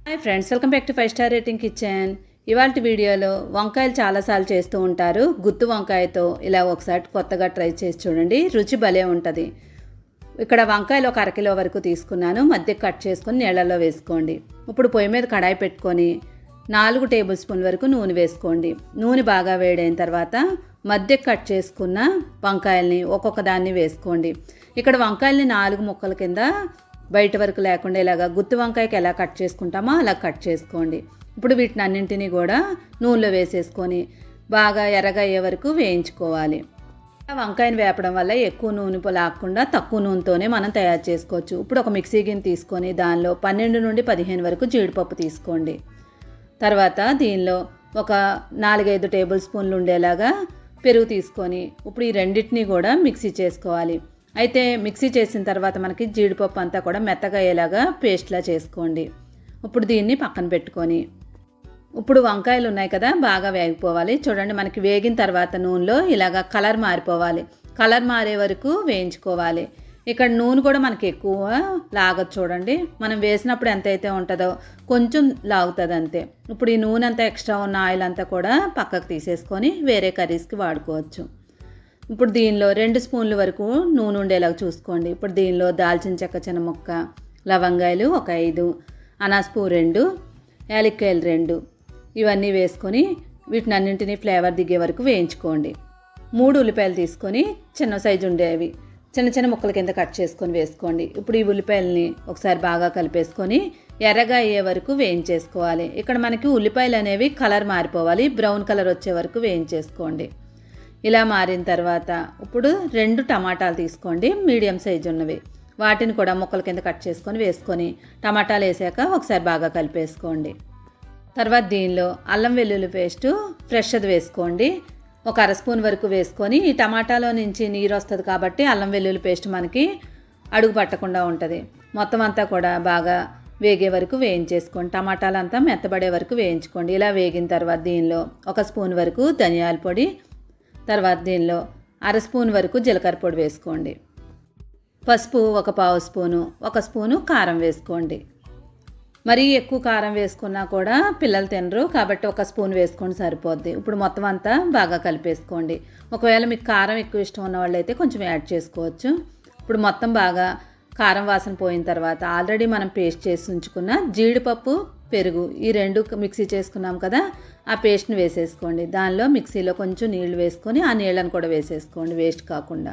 Hi friends, welcome back to 5 star rating kitchen. ఇవాళ వీడియోలో వంకాయలు చాలాసార్లు చేస్తూ ఉంటారు. గుత్తు వంకాయతో ఇలా ఒకసారి కొత్తగా ట్రై చేసి చూడండి, రుచి భలే ఉంటుంది. ఇక్కడ వంకాయలు ఒక అరకిలో వరకు తీసుకున్నాను. మధ్య కట్ చేసుకొని నీళ్ళలో వేసుకోండి. ఇప్పుడు పొయ్యి మీద కడాయి పెట్టుకొని 4 టేబుల్ స్పూన్ వరకు నూనె వేసుకోండి. నూనె బాగా వేడైన తర్వాత మధ్య కట్ చేసుకున్న వంకాయల్ని ఒక్కొక్క దాన్ని వేసుకోండి. ఇక్కడ వంకాయల్ని 4 ముక్కల కింద బయట వరకు లేకుండా ఇలాగా గుత్తి వంకాయకి ఎలా కట్ చేసుకుంటామో అలా కట్ చేసుకోండి. ఇప్పుడు వీటిని అన్నింటినీ కూడా నూనెలో వేసేసుకొని బాగా ఎర్రగా అయ్యే వరకు వేయించుకోవాలి. వంకాయని వేపడం వల్ల ఎక్కువ నూనె లాగకుండా తక్కువ నూనెతోనే మనం తయారు చేసుకోవచ్చు. ఇప్పుడు ఒక మిక్సీ గిన్నె తీసుకొని దానిలో 12 నుండి 15 వరకు జీడిపప్పు తీసుకోండి. తర్వాత దీనిలో ఒక 4-5 టేబుల్ స్పూన్లు ఉండేలాగా పెరుగు తీసుకొని ఇప్పుడు ఈ రెండింటినీ కూడా మిక్సీ చేసుకోవాలి. అయితే మిక్సీ చేసిన తర్వాత మనకి జీడిపప్పు అంతా కూడా మెత్తగా అయ్యేలాగా పేస్ట్లా చేసుకోండి. ఇప్పుడు దీన్ని పక్కన పెట్టుకొని ఇప్పుడు వంకాయలు ఉన్నాయి కదా, బాగా వేగిపోవాలి. చూడండి, మనకి వేగిన తర్వాత నూనెలో ఇలాగా కలర్ మారిపోవాలి. కలర్ మారే వరకు వేయించుకోవాలి. ఇక్కడ నూనె కూడా మనకి ఎక్కువ లాగదు. చూడండి, మనం వేసినప్పుడు ఎంత అయితే ఉంటుందో కొంచెం లాగుతుంది అంతే. ఇప్పుడు ఈ నూనె అంతా ఎక్స్ట్రా ఉన్న ఆయిల్ అంతా కూడా పక్కకు తీసేసుకొని వేరే కర్రీస్కి వాడుకోవచ్చు. ఇప్పుడు దీనిలో 2 స్పూన్ల వరకు నూనె ఉండేలాగా చూసుకోండి. ఇప్పుడు దీనిలో దాల్చిన చెక్క చిన్న ముక్క, లవంగాయలు ఒక 5, అనాసపు 2, యాలక్కాయలు 2 ఇవన్నీ వేసుకొని వీటిని అన్నింటినీ ఫ్లేవర్ దిగే వరకు వేయించుకోండి. 3 ఉల్లిపాయలు తీసుకొని చిన్న సైజు ఉండేవి చిన్న చిన్న ముక్కల కింద కట్ చేసుకొని వేసుకోండి. ఇప్పుడు ఈ ఉల్లిపాయలని ఒకసారి బాగా కలిపేసుకొని ఎర్రగా అయ్యే వరకు వేయించేసుకోవాలి. ఇక్కడ మనకి ఉల్లిపాయలు అనేవి కలర్ మారిపోవాలి, బ్రౌన్ కలర్ వచ్చే వరకు వేయించేసుకోండి. ఇలా మారిన తర్వాత ఇప్పుడు 2 టమాటాలు తీసుకోండి, మీడియం సైజు ఉన్నవి. వాటిని కూడా ముక్కల కింద కట్ చేసుకొని వేసుకొని టమాటాలు వేసాక ఒకసారి బాగా కలిపేసుకోండి. తర్వాత దీనిలో అల్లం వెల్లుల్లి పేస్టు ఫ్రెష్ది వేసుకోండి. ఒక 1/2 స్పూన్ వరకు వేసుకొని ఈ టమాటాలో నుంచి నీరు వస్తుంది కాబట్టి అల్లం వెల్లుల్లి పేస్ట్ మనకి అడుగు పట్టకుండా ఉంటుంది. మొత్తం అంతా కూడా బాగా వేగే వరకు వేయించేసుకోండి. టమాటాలు అంతా మెత్తబడే వరకు వేయించుకోండి. ఇలా వేగిన తర్వాత దీనిలో 1 స్పూన్ వరకు ధనియాల పొడి, తర్వాత దీనిలో 1/2 స్పూన్ వరకు జీలకర్ర పొడి వేసుకోండి. పసుపు ఒక 1/2 స్పూను, 1 స్పూను కారం వేసుకోండి. మరీ ఎక్కువ కారం వేసుకున్నా కూడా పిల్లలు తినరు కాబట్టి 1 స్పూన్ వేసుకొని సరిపోద్ది. ఇప్పుడు మొత్తం అంతా బాగా కలిపేసుకోండి. ఒకవేళ మీకు కారం ఎక్కువ ఇష్టం ఉన్న వాళ్ళైతే కొంచెం యాడ్ చేసుకోవచ్చు. ఇప్పుడు మొత్తం బాగా కారం వాసన పోయిన తర్వాత ఆల్రెడీ మనం పేస్ట్ చేసి ఉంచుకున్న జీడిపప్పు, పెరుగు ఈ 2 మిక్సీ చేసుకున్నాం కదా, ఆ పేస్ట్ని వేసేసుకోండి. దానిలో మిక్సీలో కొంచెం నీళ్లు వేసుకొని ఆ నీళ్ళను కూడా వేసేసుకోండి, వేస్ట్ కాకుండా.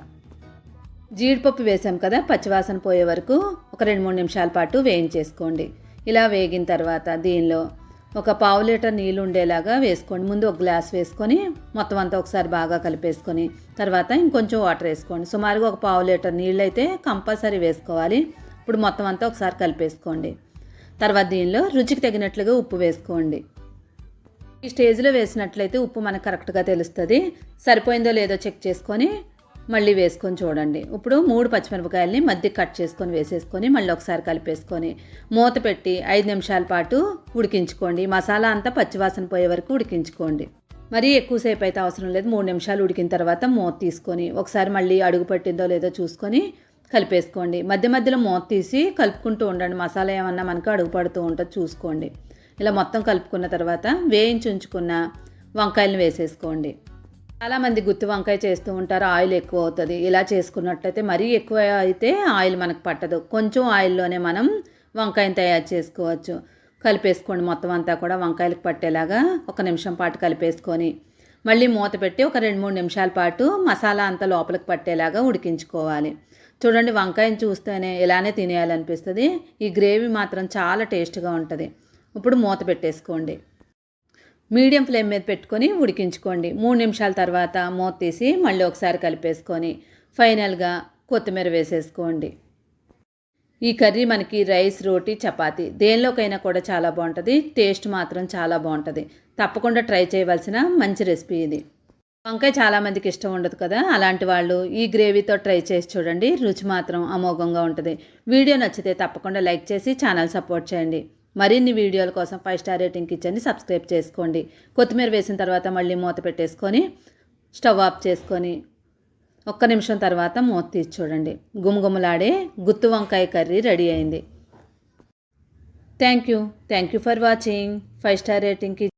జీడిపప్పు వేసాం కదా, పచ్చివాసన పోయే వరకు ఒక 2-3 నిమిషాల పాటు వేయించేసుకోండి. ఇలా వేగిన తర్వాత దీనిలో ఒక 1/2 లీటర్ నీళ్ళు ఉండేలాగా వేసుకోండి. ముందు ఒక గ్లాస్ వేసుకొని మొత్తం అంతా ఒకసారి బాగా కలిపేసుకొని తర్వాత ఇంకొంచెం వాటర్ వేసుకోండి. సుమారుగా ఒక 1/2 లీటర్ నీళ్ళు అయితే కంపల్సరీ వేసుకోవాలి. ఇప్పుడు మొత్తం అంతా ఒకసారి కలిపేసుకోండి. తర్వాత దీనిలో రుచికి తగినట్లుగా ఉప్పు వేసుకోండి. ఈ స్టేజ్లో వేసినట్లయితే ఉప్పు మనకు కరెక్ట్గా తెలుస్తుంది. సరిపోయిందో లేదో చెక్ చేసుకొని మళ్ళీ వేసుకొని చూడండి. ఇప్పుడు 3 పచ్చిమిరపకాయలని మధ్య కట్ చేసుకొని వేసేసుకొని మళ్ళీ ఒకసారి కలిపేసుకొని మూత పెట్టి 5 నిమిషాల పాటు ఉడికించుకోండి. మసాలా అంతా పచ్చివాసన పోయే వరకు ఉడికించుకోండి. మరీ ఎక్కువసేపు అయితే అవసరం లేదు. 3 నిమిషాలు ఉడికిన తర్వాత మూత తీసుకొని ఒకసారి మళ్ళీ అడుగు పట్టిందో లేదో చూసుకొని కలిపేసుకోండి. మధ్య మధ్యలో మూత తీసి కలుపుకుంటూ ఉండండి. మసాలా ఏమన్నా మనకు అడుగు పడుతూ ఉంటుంది చూసుకోండి. ఇలా మొత్తం కలుపుకున్న తర్వాత వేయించి ఉంచుకున్న వంకాయలను వేసేసుకోండి. చాలామంది గుత్తి వంకాయ చేస్తూ ఉంటారు, ఆయిల్ ఎక్కువ అవుతుంది. ఇలా చేసుకున్నట్లయితే మరీ ఎక్కువ అయితే ఆయిల్ మనకు పట్టదు. కొంచెం ఆయిల్లోనే మనం వంకాయని తయారు చేసుకోవచ్చు. కలిపేసుకోండి. మొత్తం అంతా కూడా వంకాయలకు పట్టేలాగా 1 నిమిషం పాటు కలిపేసుకొని మళ్ళీ మూత పెట్టి ఒక 2-3 నిమిషాల పాటు మసాలా అంతా లోపలికి పట్టేలాగా ఉడికించుకోవాలి. చూడండి, వంకాయని చూస్తేనే ఇలానే తినేయాలనిపిస్తుంది. ఈ గ్రేవీ మాత్రం చాలా టేస్ట్గా ఉంటుంది. ఇప్పుడు మూత పెట్టేసుకోండి. మీడియం ఫ్లేమ్ మీద పెట్టుకొని ఉడికించుకోండి. 3 నిమిషాల తర్వాత మూత తీసి మళ్ళీ ఒకసారి కలిపేసుకొని ఫైనల్గా కొత్తిమీర వేసేసుకోండి. ఈ కర్రీ మనకి రైస్, రోటీ, చపాతీ దేనిలోకైనా కూడా చాలా బాగుంటుంది. టేస్ట్ మాత్రం చాలా బాగుంటుంది. తప్పకుండా ట్రై చేయవలసిన మంచి రెసిపీ ఇది. వంకాయ చాలామందికి ఇష్టం ఉండదు కదా, అలాంటి వాళ్ళు ఈ గ్రేవీతో ట్రై చేసి చూడండి. రుచి మాత్రం అమోఘంగా ఉంటుంది. వీడియో నచ్చితే తప్పకుండా లైక్ చేసి ఛానల్ సపోర్ట్ చేయండి. మరిన్ని వీడియోల కోసం 5 స్టార్ రేటింగ్ కిచెన్ని సబ్స్క్రైబ్ చేసుకోండి. కొత్తిమీర వేసిన తర్వాత మళ్ళీ మూత పెట్టేసుకొని స్టవ్ ఆఫ్ చేసుకొని 1 నిమిషం తర్వాత మూత తీసి చూడండి. గుమగుమలాడే గుత్తి వంకాయ కర్రీ రెడీ అయింది. Thank you for watching. 5 star రేటింగ్కి